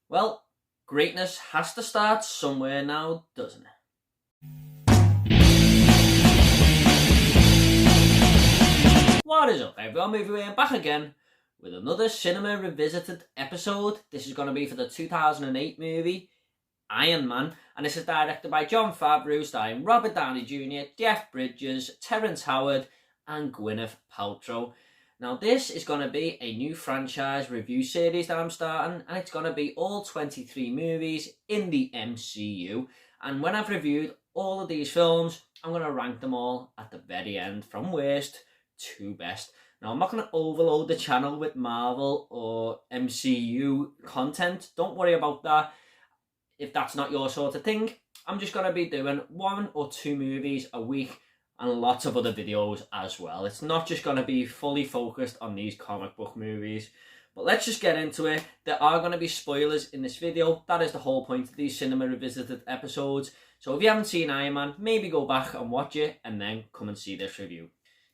Well, greatness has to start somewhere now, doesn't it? What is up, everyone? Movie back again with another Cinema Revisited episode. This is going to be for the 2008 movie Iron Man, and this is directed by Jon Favreau, starring Robert Downey Jr., Jeff Bridges, Terrence Howard, and Gwyneth Paltrow. Now, this is going to be a new franchise review series that I'm starting, and it's going to be all 23 movies in the MCU. And when I've reviewed all of these films, I'm going to rank them all at the very end, from worst to best. Now, I'm not going to overload the channel with Marvel or MCU content. Don't worry about that. If that's not your sort of thing, I'm just going to be doing 1 or 2 movies a week and lots of other videos as well. It's not just going to be fully focused on these comic book movies. But let's just get into it. There are going to be spoilers in this video. That is the whole point of these Cinema Revisited episodes. So if you haven't seen Iron Man, maybe go back and watch it and then come and see this review.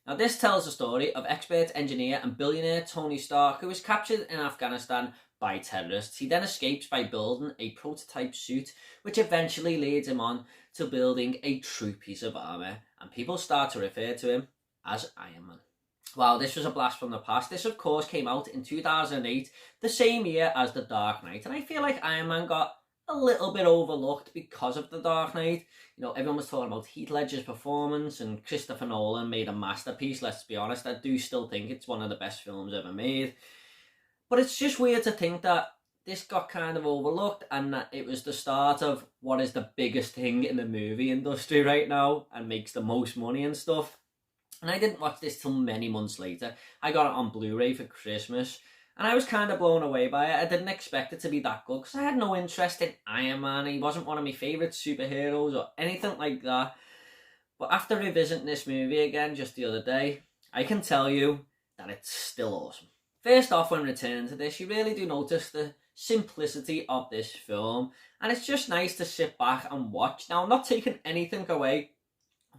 Now, this tells the story of expert engineer and billionaire Tony Stark, who was captured in Afghanistan by terrorists. He then escapes by building a prototype suit, which eventually leads him on to building a true piece of armour, and people start to refer to him as Iron Man. Wow, this was a blast from the past. This, of course, came out in 2008, the same year as The Dark Knight, and I feel like Iron Man got a little bit overlooked because of The Dark Knight. You know, everyone was talking about Heath Ledger's performance, and Christopher Nolan made a masterpiece, let's be honest. I do still think it's one of the best films ever made. But it's just weird to think that this got kind of overlooked and that it was the start of what is the biggest thing in the movie industry right now and makes the most money and stuff. And I didn't watch this till many months later. I got it on Blu-ray for Christmas, and I was kind of blown away by it. I didn't expect it to be that good because I had no interest in Iron Man. He wasn't one of my favourite superheroes or anything like that. But after revisiting this movie again just the other day, I can tell you that it's still awesome. First off, when returning to this, you really do notice the simplicity of this film, and it's just nice to sit back and watch. Now, I'm not taking anything away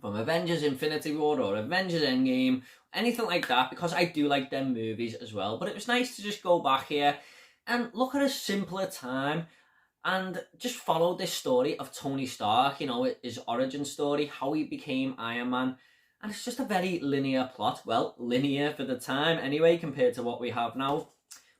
from Avengers Infinity War or Avengers Endgame, anything like that, because I do like them movies as well, but it was nice to just go back here and look at a simpler time and just follow this story of Tony Stark, you know, his origin story, how he became Iron Man. And it's just a very linear plot. Well, linear for the time anyway, compared to what we have now.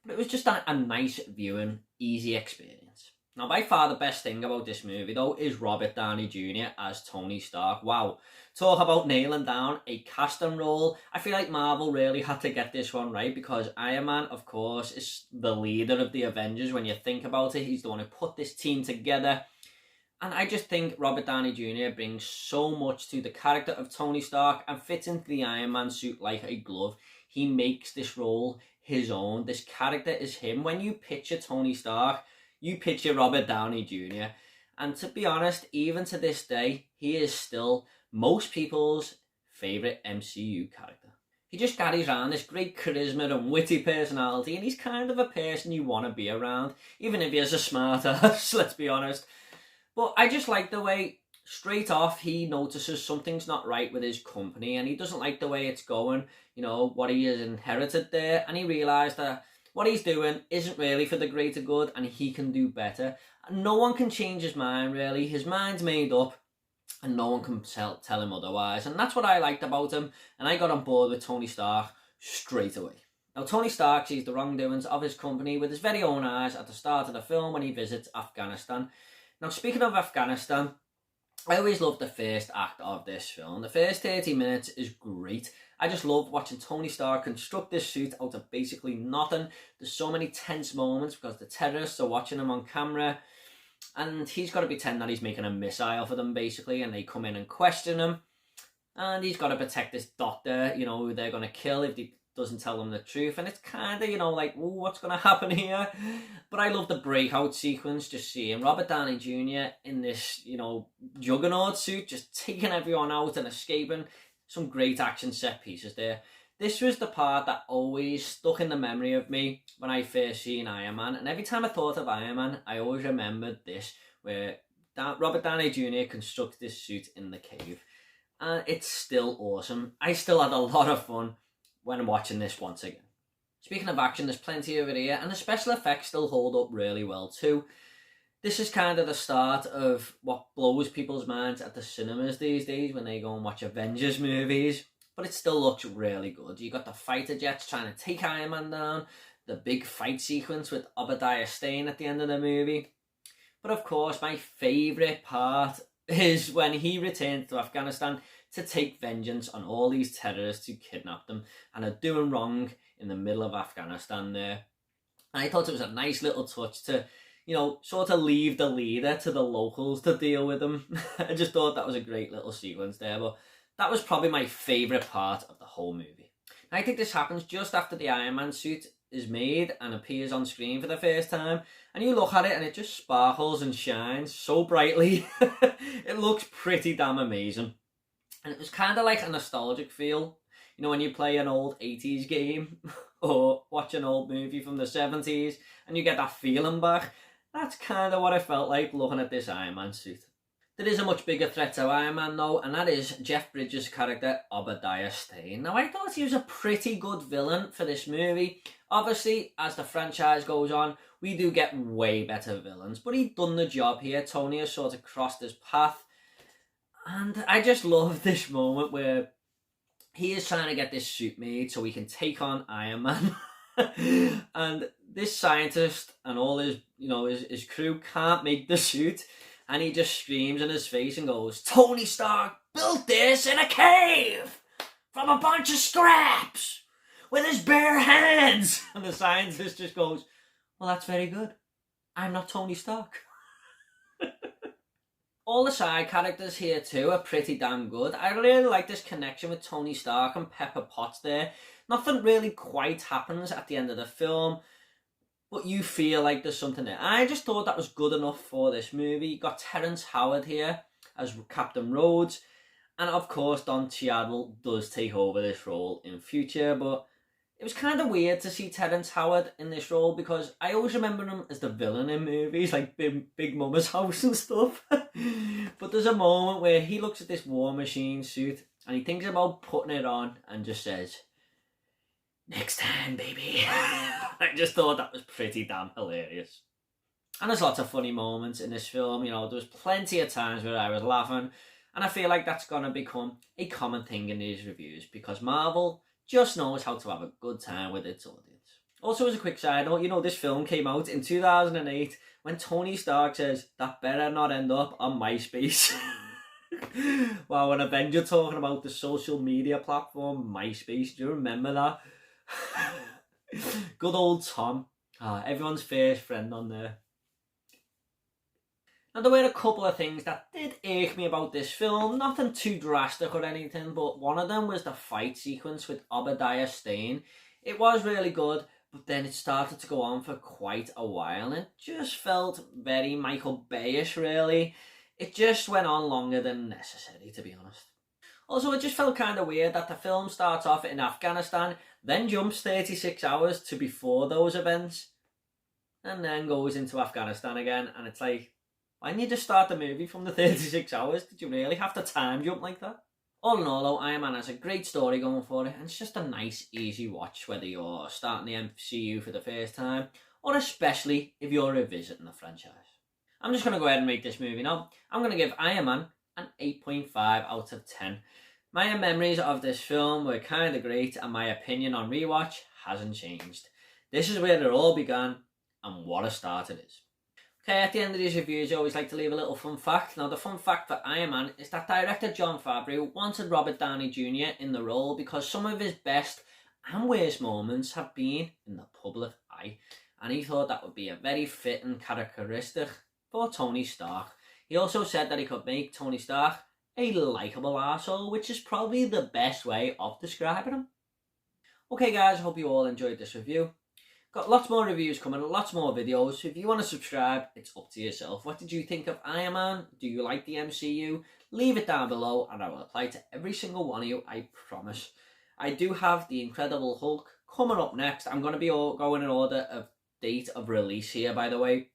But it was just a nice viewing, easy experience. Now, by far the best thing about this movie, though, is Robert Downey Jr. as Tony Stark. Wow. Talk about nailing down a casting role. I feel like Marvel really had to get this one right, because Iron Man, of course, is the leader of the Avengers. When you think about it, he's the one who put this team together. And I just think Robert Downey Jr. brings so much to the character of Tony Stark and fits into the Iron Man suit like a glove. He makes this role his own. This character is him. When you picture Tony Stark, you picture Robert Downey Jr. And to be honest, even to this day, he is still most people's favourite MCU character. He just carries around this great charisma and witty personality, and he's kind of a person you want to be around, even if he has a smart ass, let's be honest. But I just like the way, straight off, he notices something's not right with his company, and he doesn't like the way it's going, you know, what he has inherited there, and he realised that what he's doing isn't really for the greater good, and he can do better. And no one can change his mind, really. His mind's made up, and no one can tell him otherwise. And that's what I liked about him, and I got on board with Tony Stark straight away. Now, Tony Stark sees the wrongdoings of his company with his very own eyes at the start of the film when he visits Afghanistan. Now, speaking of Afghanistan, I always love the first act of this film. The first 30 minutes is great. I just love watching Tony Stark construct this suit out of basically nothing. There's so many tense moments because the terrorists are watching him on camera, and he's got to pretend that he's making a missile for them, basically, and they come in and question him. And he's got to protect this doctor, you know, who they're going to kill if he doesn't tell them the truth. And it's kind of, you know, like, ooh, what's going to happen here? But I love the breakout sequence, just seeing Robert Downey Jr. in this, you know, juggernaut suit, just taking everyone out and escaping. Some great action set pieces there. This was the part that always stuck in the memory of me when I first seen Iron Man. And every time I thought of Iron Man, I always remembered this, where Robert Downey Jr. constructs this suit in the cave. And it's still awesome. I still had a lot of fun when watching this once again. Speaking of action, there's plenty of it here, and the special effects still hold up really well too. This is kind of the start of what blows people's minds at the cinemas these days when they go and watch Avengers movies, but it still looks really good. You got the fighter jets trying to take Iron Man down, the big fight sequence with Obadiah Stane at the end of the movie. But of course, my favourite part is when he returns to Afghanistan to take vengeance on all these terrorists who kidnapped them and are doing wrong in the middle of Afghanistan there. And I thought it was a nice little touch to, sort of leave the leader to the locals to deal with them. I just thought that was a great little sequence there, but that was probably my favourite part of the whole movie. And I think this happens just after the Iron Man suit is made and appears on screen for the first time, and you look at it and it just sparkles and shines so brightly. It looks pretty damn amazing. And it was kind of like a nostalgic feel, when you play an old 80s game or watch an old movie from the 70s and you get that feeling back. That's kind of what I felt like looking at this Iron Man suit. There is a much bigger threat to Iron Man though, and that is Jeff Bridges' character Obadiah Stane. Now I thought he was a pretty good villain for this movie. Obviously, as the franchise goes on, we do get way better villains, but he'd done the job here. Tony has sort of crossed his path, and I just love this moment where he is trying to get this suit made so he can take on Iron Man. And this scientist and all his, his crew can't make the suit. And he just screams in his face and goes, "Tony Stark built this in a cave from a bunch of scraps with his bare hands." And the scientist just goes, "Well, that's very good. I'm not Tony Stark." All the side characters here too are pretty damn good. I really like this connection with Tony Stark and Pepper Potts there. Nothing really quite happens at the end of the film, but you feel like there's something there. I just thought that was good enough for this movie. You got Terrence Howard here as Captain Rhodes, and of course Don Cheadle does take over this role in future, but it was kind of weird to see Terrence Howard in this role because I always remember him as the villain in movies like Big Mama's House and stuff. But there's a moment where he looks at this War Machine suit and he thinks about putting it on and just says, "Next time, baby." I just thought that was pretty damn hilarious. And there's lots of funny moments in this film. There was plenty of times where I was laughing, and I feel like that's going to become a common thing in these reviews because Marvel just knows how to have a good time with its audience. Also, as a quick side note, this film came out in 2008 when Tony Stark says, "That better not end up on MySpace." Wow, an Avenger talking about the social media platform MySpace. Do you remember that? Good old Tom. Everyone's first friend on there. Now, there were a couple of things that did irk me about this film. Nothing too drastic or anything, but one of them was the fight sequence with Obadiah Stane. It was really good, but then it started to go on for quite a while, and it just felt very Michael Bay-ish, really. It just went on longer than necessary, to be honest. Also, it just felt kind of weird that the film starts off in Afghanistan, then jumps 36 hours to before those events, and then goes into Afghanistan again, and it's like, why didn't you just start the movie from the 36 hours? Did you really have to time jump like that? All in all though, Iron Man has a great story going for it, and it's just a nice, easy watch whether you're starting the MCU for the first time, or especially if you're revisiting the franchise. I'm just going to go ahead and make this movie now. I'm going to give Iron Man an 8.5 out of 10. My memories of this film were kind of great, and my opinion on rewatch hasn't changed. This is where it all began, and what a start it is. Okay, at the end of these reviews, I always like to leave a little fun fact. Now, the fun fact for Iron Man is that director Jon Favreau wanted Robert Downey Jr. in the role because some of his best and worst moments have been in the public eye, and he thought that would be a very fitting characteristic for Tony Stark. He also said that he could make Tony Stark a likeable arsehole, which is probably the best way of describing him. Okay guys, I hope you all enjoyed this review. Got lots more reviews coming, lots more videos. So if you want to subscribe, it's up to yourself. What did you think of Iron Man? Do you like the MCU? Leave it down below and I will reply to every single one of you, I promise. I do have The Incredible Hulk coming up next. I'm going to be going in order of date of release here, by the way.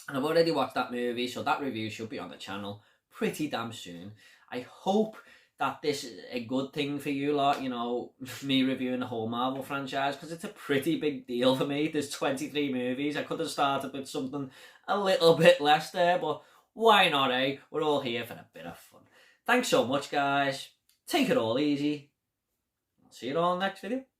And I've already watched that movie, so that review should be on the channel pretty damn soon. I hope that this is a good thing for you lot, you know, me reviewing the whole Marvel franchise, because it's a pretty big deal for me. There's 23 movies. I could have started with something a little bit less there, but why not, eh? We're all here for a bit of fun. Thanks so much, guys. Take it all easy. I'll see you all in the next video.